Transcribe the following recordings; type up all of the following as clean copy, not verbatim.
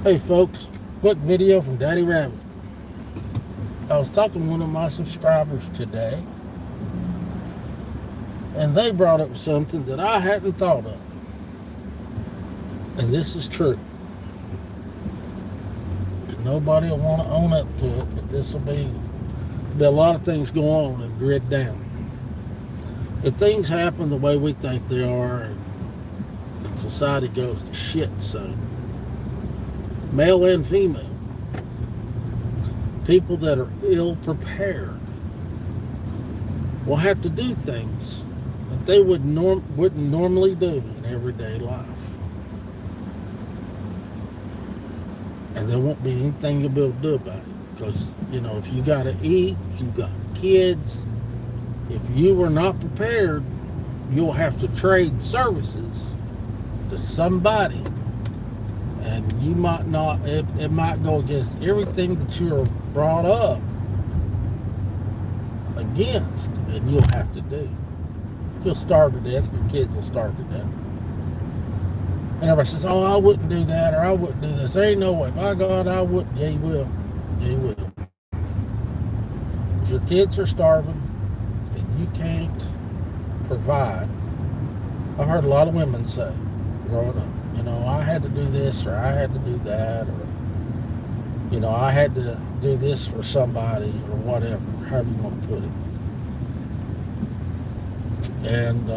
Hey folks, quick video from Daddy Rabbit. I was talking to one of my subscribers today, and they brought up something that I hadn't thought of. And this is true. And nobody will want to own up to it, but this will be a lot of things go on and grid down. If things happen the way we think they are, and society goes to shit, so male and female, people that are ill prepared will have to do things that they wouldn't normally do in everyday life. And there won't be anything you'll be able to do about it. Because, if you got to eat, if you got kids, if you were not prepared, you'll have to trade services to somebody. And you might not, it might go against everything that you're brought up against, and you'll have to do. You'll starve to death, your kids will starve to death. And everybody says, oh, I wouldn't do that, or I wouldn't do this. There ain't no way. By God, I wouldn't. Yeah, you will. Yeah, you will. If your kids are starving and you can't provide, I've heard a lot of women say, growing up, I had to do this, or I had to do that, or, I had to do this for somebody, or whatever, however you want to put it. And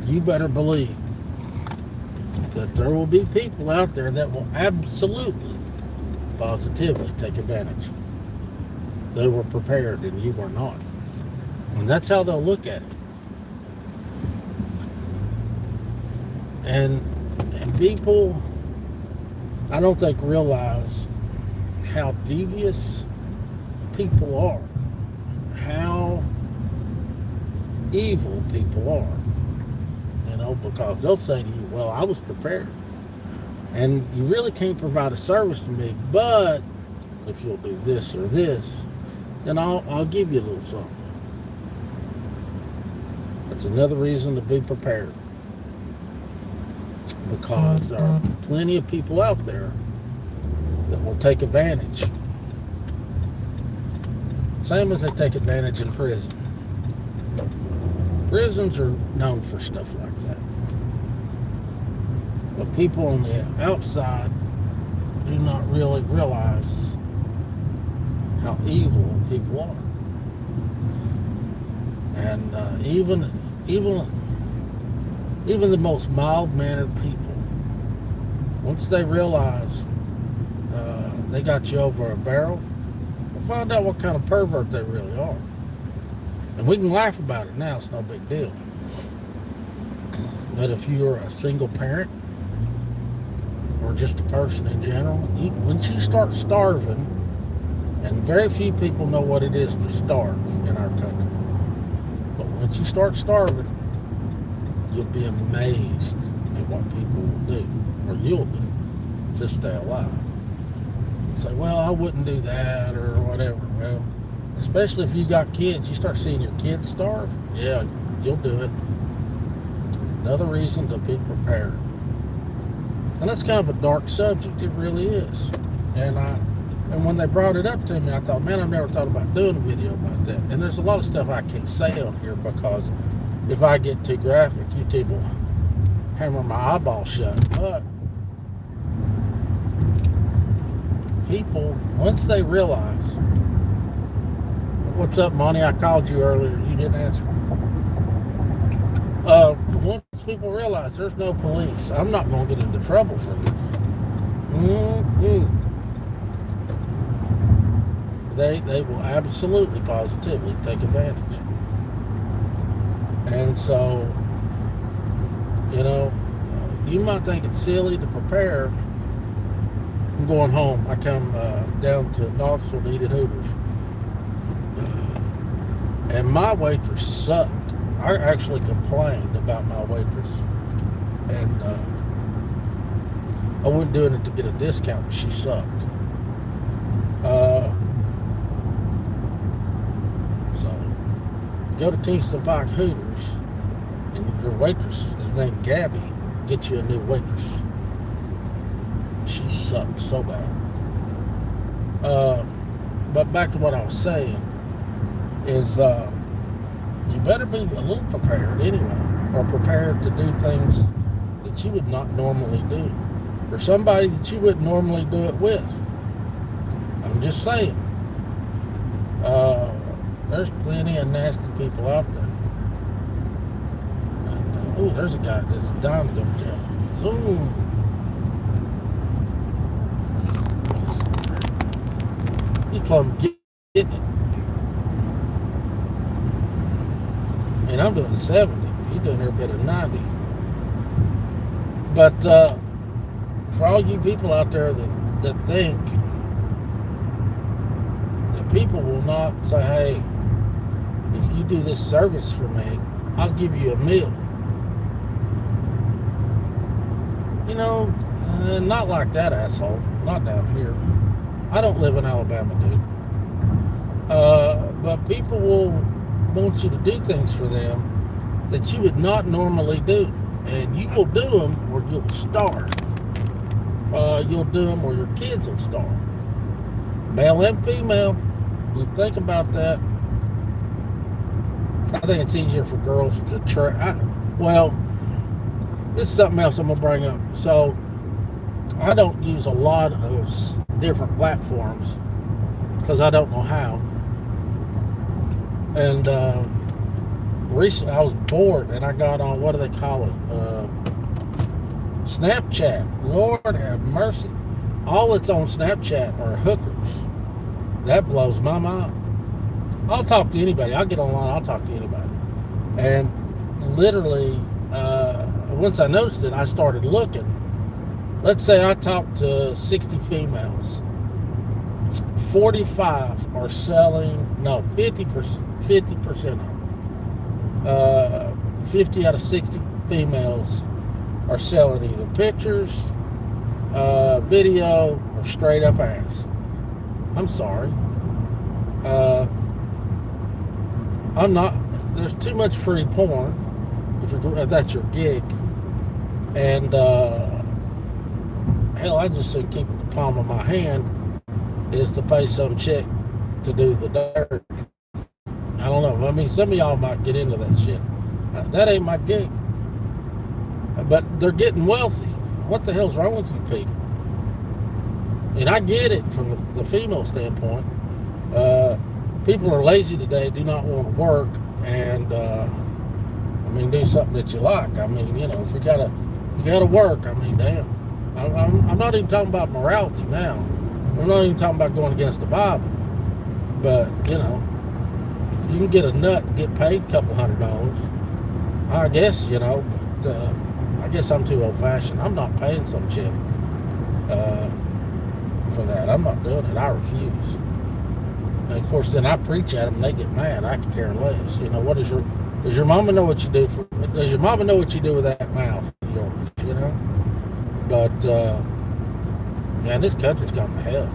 you better believe that there will be people out there that will absolutely, positively take advantage. They were prepared and you were not. And that's how they'll look at it. And people, I don't think, realize how devious people are, how evil people are, because they'll say to you, well, I was prepared, and you really can't provide a service to me, but if you'll do this or this, then I'll give you a little something. That's another reason to be prepared. Because there are plenty of people out there that will take advantage. Same as they take advantage in prison. Prisons are known for stuff like that. But people on the outside do not really realize how evil people are. And even the most mild-mannered people, once they realize they got you over a barrel, they'll find out what kind of pervert they really are. And we can laugh about it now, it's no big deal. But if you're a single parent, or just a person in general, once you start starving, and very few people know what it is to starve in our country, but once you start starving, you'll be amazed at what people will do, or you'll do, to stay alive. You say, well, I wouldn't do that, or whatever. Well, especially if you got kids, you start seeing your kids starve, yeah, you'll do it. Another reason to be prepared. And that's kind of a dark subject, it really is. And when they brought it up to me, I thought, man, I've never thought about doing a video about that. And there's a lot of stuff I can't say on here, because if I get too graphic, YouTube will hammer my eyeball shut. But people, once they realize, what's up, Monty? I called you earlier. You didn't answer. Once people realize there's no police, I'm not going to get into trouble for this. They will absolutely, positively take advantage. And so, you might think it's silly to prepare. I'm going home. I come down to Knoxville to eat at Hooters. And my waitress sucked. I actually complained about my waitress. And I wasn't doing it to get a discount, but she sucked. So, go to Kingston Pike Hooters, and your waitress is named Gabby. Get you a new waitress. she sucks so bad. But back to what I was saying is you better be a little prepared anyway, or prepared to do things that you would not normally do for somebody that you wouldn't normally do it with. I'm just saying. There's plenty of nasty people out there. And, oh, there's a guy that's dying to go to jail. Zoom. He's plumb getting it. And I'm doing 70. He's doing every bit of 90. But for all you people out there that think that people will not say, hey, if you do this service for me, I'll give you a meal. You know, not like that, asshole. Not down here. I don't live in Alabama, dude. But people will want you to do things for them that you would not normally do. And you will do them or you'll starve. You'll do them or your kids will starve. Male and female, you think about that. I think it's easier for girls to try. Well, this is something else I'm going to bring up. So, I don't use a lot of different platforms because I don't know how. And recently I was bored and I got on, what do they call it? Snapchat. Lord have mercy. All that's on Snapchat are hookers. That blows my mind. I'll talk to anybody. I'll get online. I'll talk to anybody. And literally, once I noticed it, I started looking. Let's say I talked to 60 females. 45 are selling, no, 50% of them. 50 out of 60 females are selling either pictures, video, or straight up ass. I'm sorry. I'm not, there's too much free porn if that's your gig. And hell, I just say keep it in the palm of my hand is to pay some chick to do the dirt. I don't know. I mean, some of y'all might get into that shit. That ain't my gig. But they're getting wealthy. What the hell's wrong with you people? And I get it from the female standpoint. People are lazy today, do not want to work, and do something that you like. I mean, you know, if you gotta work. I mean, damn. I'm not even talking about morality now. I'm not even talking about going against the Bible. But, you know, if you can get a nut and get paid a couple $100, I guess, you know, but I guess I'm too old-fashioned. I'm not paying some chick for that. I'm not doing it. I refuse. And, of course, then I preach at them and they get mad. I could care less. You know, does your mama know what you do does your mama know what you do with that mouth of yours, you know? But, man, this country's gone to hell.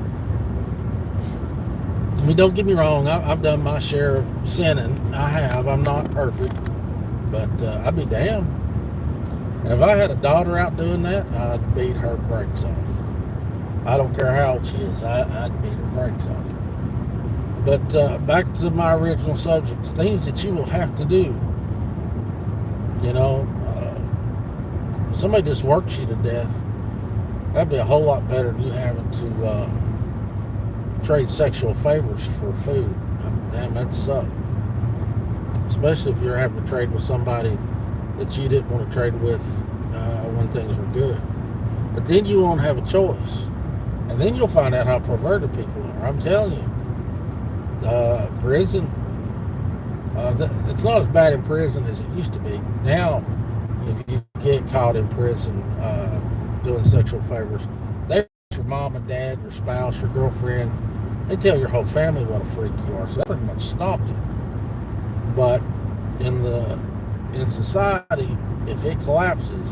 I mean, don't get me wrong. I've done my share of sinning. I have. I'm not perfect. But I'd be damned. And if I had a daughter out doing that, I'd beat her brakes off. I don't care how old she is. I'd beat her brakes off. But back to my original subjects. Things that you will have to do. You know, somebody just works you to death. That'd be a whole lot better than you having to trade sexual favors for food. Damn, that'd suck. Especially if you're having to trade with somebody that you didn't want to trade with when things were good. But then you won't have a choice. And then you'll find out how perverted people are. I'm telling you. Prison, it's not as bad in prison as it used to be. Now, if you get caught in prison doing sexual favors, they your mom and dad, your spouse, your girlfriend, they tell your whole family what a freak you are. So that pretty much stopped it. But in society, if it collapses,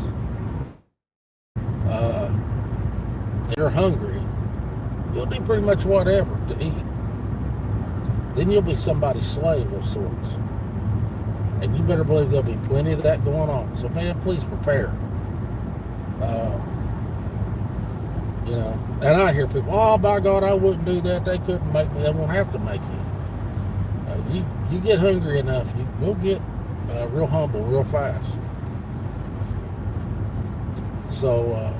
and you're hungry, you'll do pretty much whatever to eat. Then you'll be somebody's slave of sorts. And you better believe there'll be plenty of that going on. So, man, please prepare. You know, and I hear people, oh, by God, I wouldn't do that. They couldn't make me. They won't have to make you. You get hungry enough, you'll get real humble real fast. So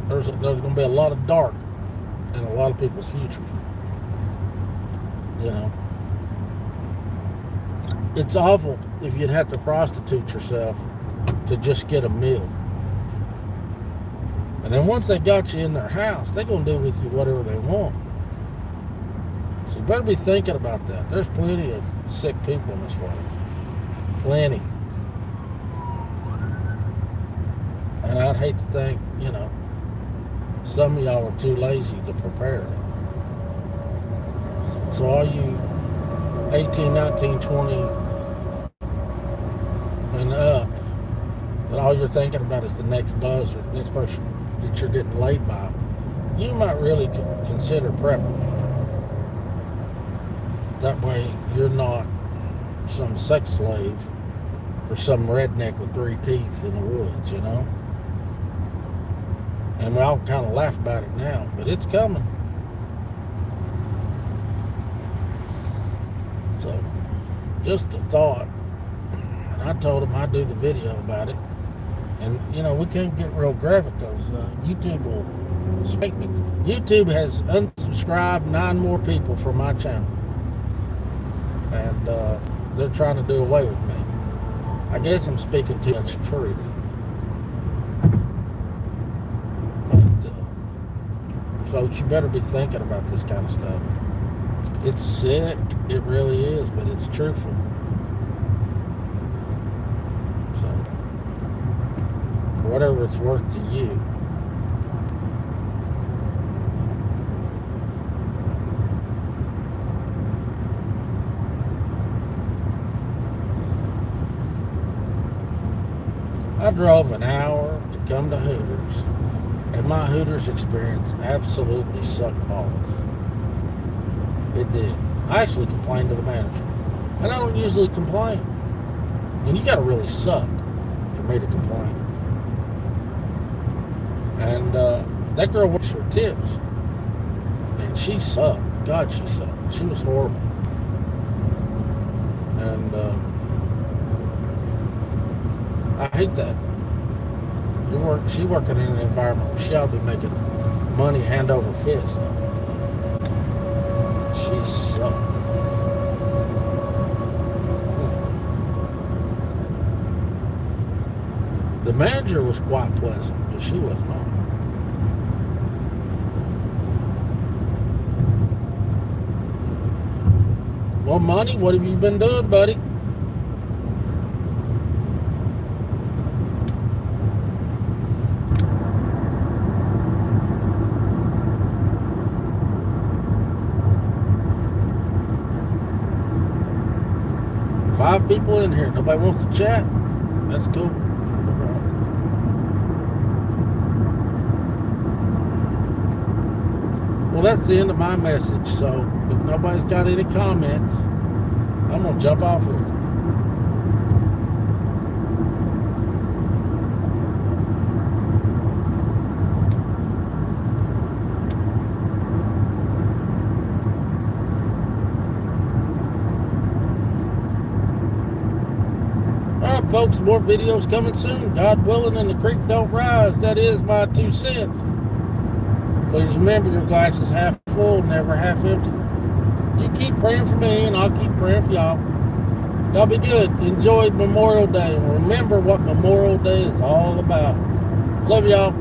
there's going to be a lot of dark in a lot of people's future. You know, it's awful if you'd have to prostitute yourself to just get a meal. And then once they got you in their house, they're going to do with you whatever they want. So you better be thinking about that. There's plenty of sick people in this world. Plenty. And I'd hate to think, you know, some of y'all are too lazy to prepare. So all you 18, 19, 20 and up, that all you're thinking about is the next buzz or the next person that you're getting laid by, you might really consider prepping. That way you're not some sex slave for some redneck with 3 teeth in the woods, you know? And we all kind of laugh about it now, but it's coming. So, just a thought. And I told him I'd do the video about it. And, you know, we can't get real graphic because YouTube will spank me. YouTube has unsubscribed 9 more people from my channel. And they're trying to do away with me. I guess I'm speaking too much truth. But, folks, you better be thinking about this kind of stuff. It's sick. It really is, but it's truthful. So, for whatever it's worth to you. I drove an hour to come to Hooters, and my Hooters experience absolutely sucked balls. It did. I actually complained to the manager, and I don't usually complain. And you got to really suck for me to complain. And that girl works for tips, and she sucked. God, she sucked. She was horrible. And I hate that. She working in an environment where she ought to be making money hand over fist. She sucked. The manager was quite pleasant, but she was not. Well, Money, what have you been doing, buddy? Five people in here. Nobody wants to chat. That's cool. Well, that's the end of my message. So, if nobody's got any comments, I'm going to jump off here. Alright, folks, more videos coming soon. God willing, and the creek don't rise. That is my 2 cents. Please remember, your glass is half full, never half empty. You keep praying for me, and I'll keep praying for y'all. Y'all be good. Enjoy Memorial Day, and remember what Memorial Day is all about. Love y'all.